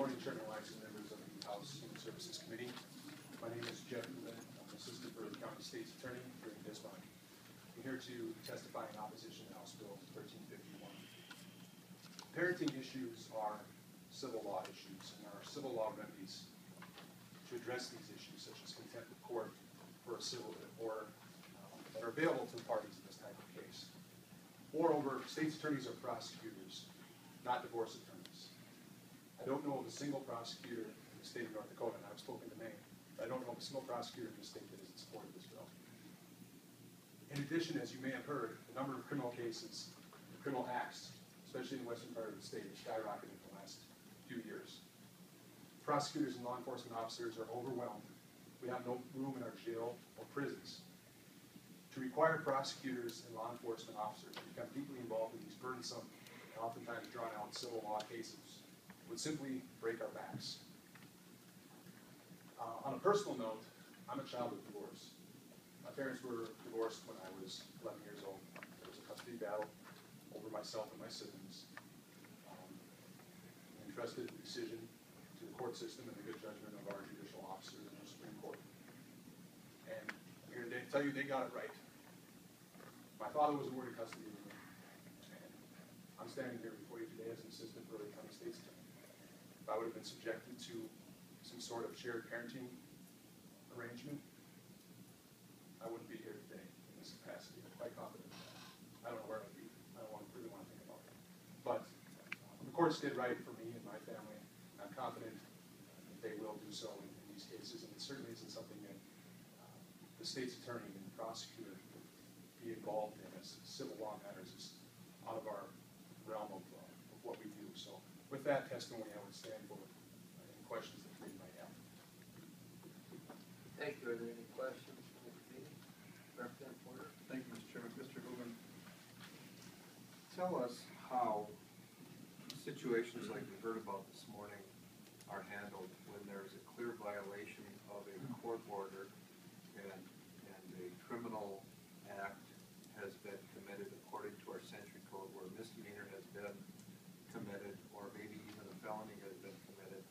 morning, Chairman Weiss and members of the House Human Services Committee. My name is Jeff Ullman. I'm Assistant for the County State's Attorney here in Bismarck. I'm here to testify in opposition to House Bill 1351. Parenting issues are civil law issues, and there are civil law remedies to address these issues, such as contempt of court for a civil order, that are available to the parties in this type of case. Moreover, state's attorneys are prosecutors, not divorce attorneys. I don't know of a single prosecutor in the state of North Dakota, and I've spoken to many, but I don't know of a single prosecutor in the state that is in support of this bill. In addition, as you may have heard, the number of criminal cases, criminal acts, especially in the western part of the state, has skyrocketed in the last few years. Prosecutors and law enforcement officers are overwhelmed. We have no room in our jail or prisons. To require prosecutors and law enforcement officers to become deeply involved in these burdensome and oftentimes drawn-out civil law cases would simply break our backs. On a personal note, I'm a child of divorce. My parents were divorced when I was 11 years old. There was a custody battle over myself and my siblings. I entrusted the decision to the court system and the good judgment of our judicial officers in the Supreme Court. And I'm here today to tell you they got it right. My father was awarded custody of me, and I'm standing here before you today as an assistant for the County State's Attorney. If I would have been subjected to some sort of shared parenting arrangement, I wouldn't be here today in this capacity. I'm quite confident in that. I don't know where I'd be. I don't really want to think about it. But the courts did right for me and my family. I'm confident that they will do so in these cases, and it certainly isn't something that the state's attorney and the prosecutor would be involved in as civil law matters. Is out of our realm of what we do. So with that testimony, I would stand for any questions that you might have. Thank you. Are there any questions from the committee? Representative Porter. Thank you, Mr. Chairman. Mr. Ullman, tell us how situations like we heard about this morning are handled when there is a clear violation of a court order and a criminal act has been committed according to our century code, where a misdemeanor has been committed, or maybe even a felony has been committed.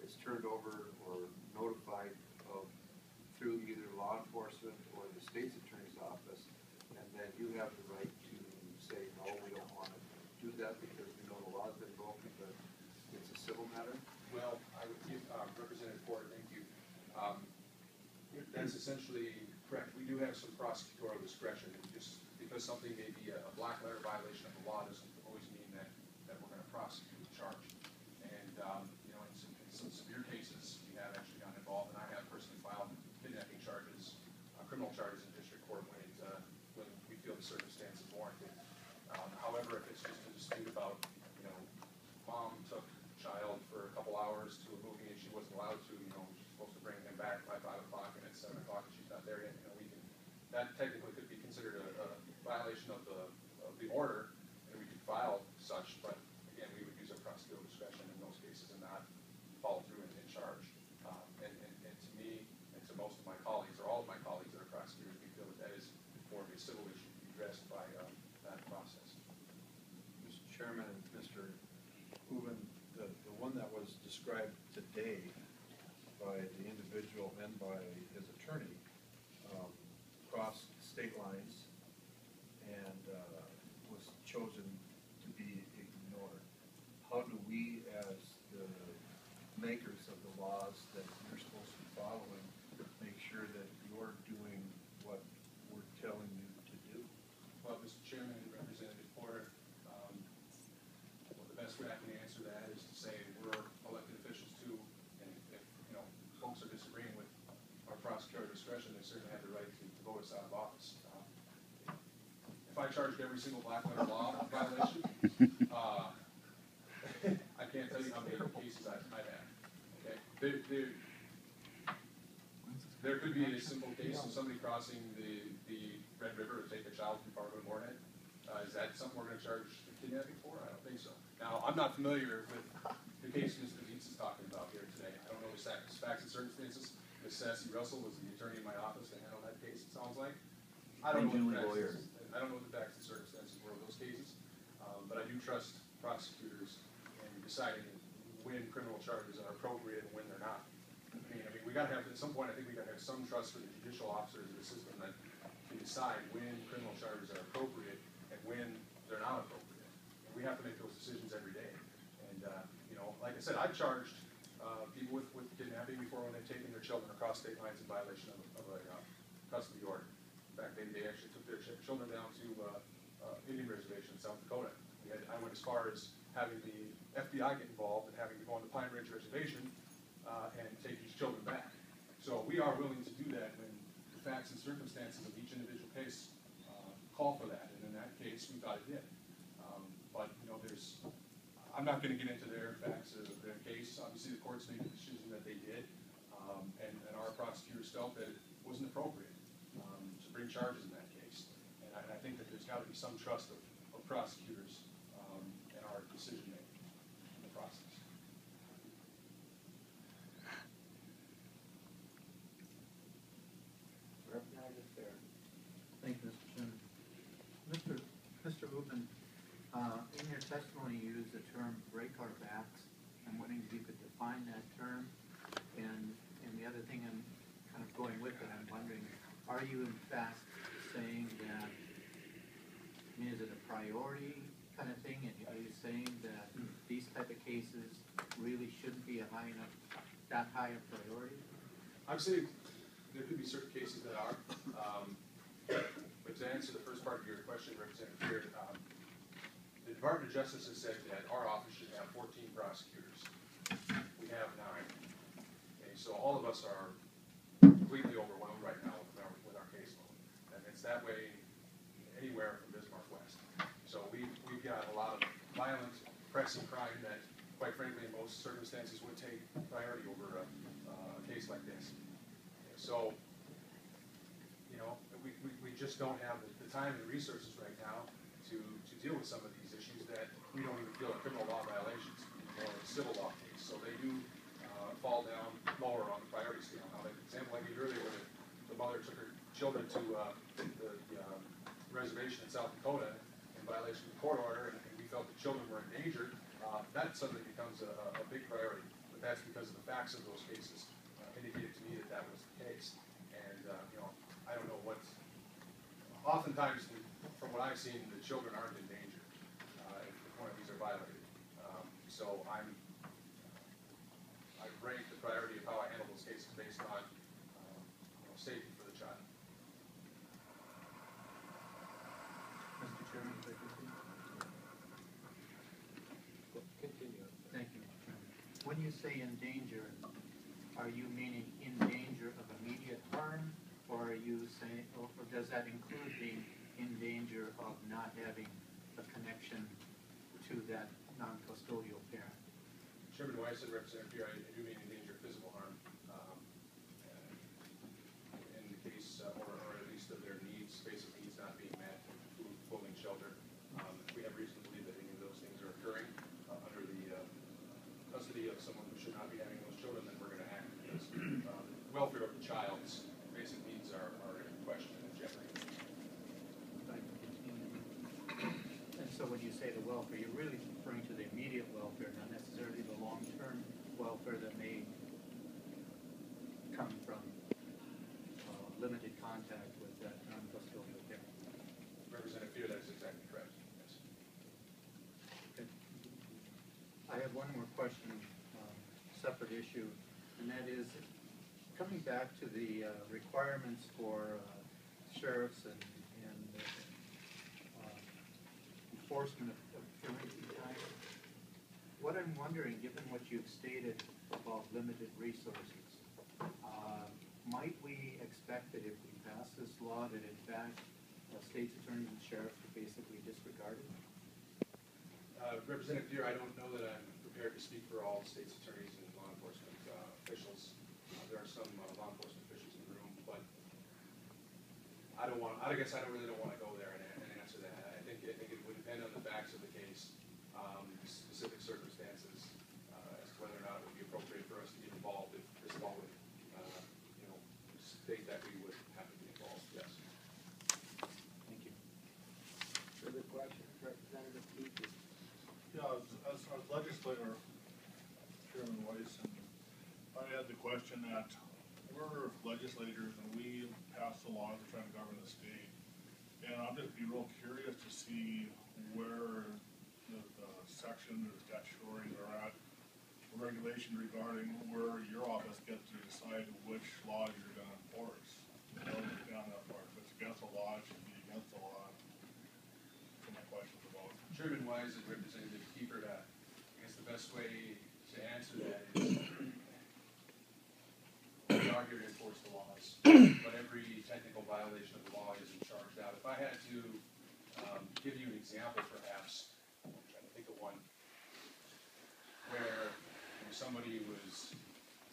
It's turned over or notified of through either law enforcement or the state's attorney's office, and then you have the right to say, no, we don't want to do that because we know the law has been broken, but it's a civil matter? Well, I would give Representative Porter, thank you. That's essentially correct. We do have some prosecutorial discretion. Just because something may be a black letter violation of the law doesn't always mean that we're going to prosecute the charge. And in some severe cases, we have actually gotten involved, and I have personally filed kidnapping charges, criminal charges in district court when we feel the circumstances warranted. However, if it's just a dispute about, mom took child for a couple hours to a movie and she wasn't allowed to, she's supposed to bring him back by 5 o'clock and it's 7 o'clock and she's not there yet, that technically could be considered a violation of the order, and we could file such, but again, we would use our prosecutorial discretion in those cases and not follow through and charge. And to me, and to most of my colleagues, or all of my colleagues that are prosecutors, we feel that is more of a civil issue to be addressed by that process. Mr. Chairman and Mr. Ullman, the one that was described today by the individual and by his attorney crossed state lines and was chosen to be ignored. How do we, as the makers of the laws that you're supposed to be following, make sure that you're doing what we're telling you to do? Well, Mr. Chairman and Representative Porter, the best way I can answer that is to say we're elected officials too, and if folks are disagreeing with our prosecutorial discretion, they certainly have the right to vote us out of office. If I charged every single black letter law violation, I can't tell you how many cases I'd have. Okay, there could be a simple case of somebody crossing the Red River to take a child from Fargo to Moorhead. Is that something we're going to charge kidnapping for? I don't think so. Now, I'm not familiar with the case Mr. Dietz is talking about here today. I don't know the facts and circumstances. Ms. Sassy Russell was the attorney in my office to handle that case, it sounds like. I don't know what the facts and circumstances were of those cases, but I do trust prosecutors in deciding when when criminal charges are appropriate and when they're not. I mean, we gotta have, at some point, I think we gotta have some trust for the judicial officers of the system that can decide when criminal charges are appropriate and when they're not appropriate. And we have to make those decisions every day. And, you know, like I said, I've charged people with kidnapping before when they've taken their children across state lines in violation of a custody order. In fact, they actually took their children down to Indian reservation in South Dakota. I went as far as having the FBI get involved and having to go on the Pine Ridge Reservation and take these children back. So we are willing to do that when the facts and circumstances of each individual case call for that. And in that case, we thought it did. But, you know, I'm not going to get into their facts of their case. Obviously, the courts made the decision that they did. And our prosecutors felt that it wasn't appropriate to bring charges in that case. And I think that there's got to be some trust of prosecutors in our decision-making in the process. Representative Fair. Thank you, Mr. Chairman. Mr. Hoopman, in your testimony, you used the term break our backs. I'm wondering if you could define that term. And the other thing I'm kind of going with it, I'm wondering, are you in fact saying that, I mean, is it a priority kind of thing? And are you saying that these type of cases really shouldn't be that high a priority? I'm saying there could be certain cases that are. But to answer the first part of your question, Representative Beard, the Department of Justice has said that our office should have 14 prosecutors. We have 9. Okay, so all of us are completely overwhelmed right now with our caseload. And it's that way anywhere from Bismarck West. So we've got a lot of violent, pressing crime that, quite frankly, in most circumstances would take priority over a case like this. So, you know, we just don't have the time and resources right now to deal with some of these issues that we don't even feel are criminal law violations, or a civil law case. So they do fall down lower on the priority scale. Now, the example I gave earlier, where the mother took her children to the reservation in South Dakota in violation of the court order, and we felt the children were in danger, that suddenly becomes a big priority. But that's because of the facts of those cases indicated to me that was the case. And, you know, I don't know what, oftentimes, from what I've seen, the children aren't in danger if one of these are violated. So I rank the priority of how I handle those cases based on you know, safety for the child. Mr. Chairman, if I could please. Continue. Thank you, Mr. Chairman. When you say in danger, are you meaning in danger of immediate harm, or are you saying, or does that include being in danger of not having a connection to that non-custodial parent? Chairman Weiss and Representative Beer, I do mean in danger of physical harm in the case, or at least of their needs, basic needs not being met, food, clothing, shelter. If we have reason to believe that any of those things are occurring under the custody of someone who should not be having those children, then we're going to act, because the welfare of the child's basic needs are in question and jeopardy. And so when you say the welfare, you're really referring to the immediate welfare, not necessarily the long-term welfare that may come from limited contact with that non-custodial parent. Representative Beer, that is exactly correct. Yes. Okay. I have one more question, separate issue, and that is coming back to the requirements for sheriffs and enforcement of parenting time. What I'm wondering, given what you've stated about limited resources, might we expect that if we pass this law that in fact state's attorneys and sheriffs are basically disregarded? Representative Beer, I don't know that I'm prepared to speak for all state's attorneys and law enforcement officials. There are some law enforcement officials in the room, but I guess I really don't want to go there and answer that. I think it would depend on the facts of the case, specific circumstances, as to whether or not it would be appropriate for us to get involved if this law would, you know, state that we would have to be involved. Yes. Thank you. Further questions, Representative Keith? Yeah, as legislator, Chairman Weiss, and I had the question that we're legislators and we pass the laws to try to govern the state. And I'm just be real curious to see where the section or statutory are at, regulation regarding where your office gets to decide which laws you're gonna enforce. I don't understand that part. If it's against the law, it should be against the law. That's what my question's about. Chairman Wise and Representative Kiefert, I guess the best way to answer that is we are here to enforce the laws, but every technical violation of the law isn't charged out. If I had to give you an example, perhaps, I'm trying to think of one, where somebody was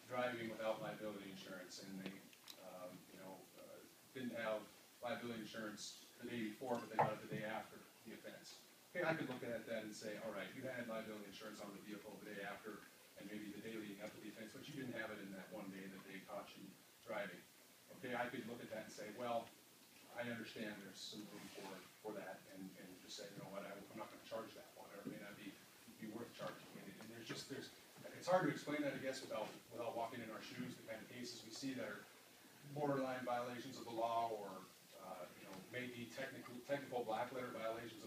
driving without liability insurance and they, didn't have liability insurance the day before, but they got it the day after the offense. Okay, I could look at that and say, all right, you had liability insurance on the vehicle the day after and maybe the day leading up to the offense, but you didn't have it in that one day that they caught you driving. Okay, I could look at that and say, well, I understand there's some room for that and just say, you know what, I'm not gonna charge that one, or it may not be worth charging. And it's hard to explain that, I guess, without walking in our shoes, the kind of cases we see that are borderline violations of the law or, maybe technical black letter violations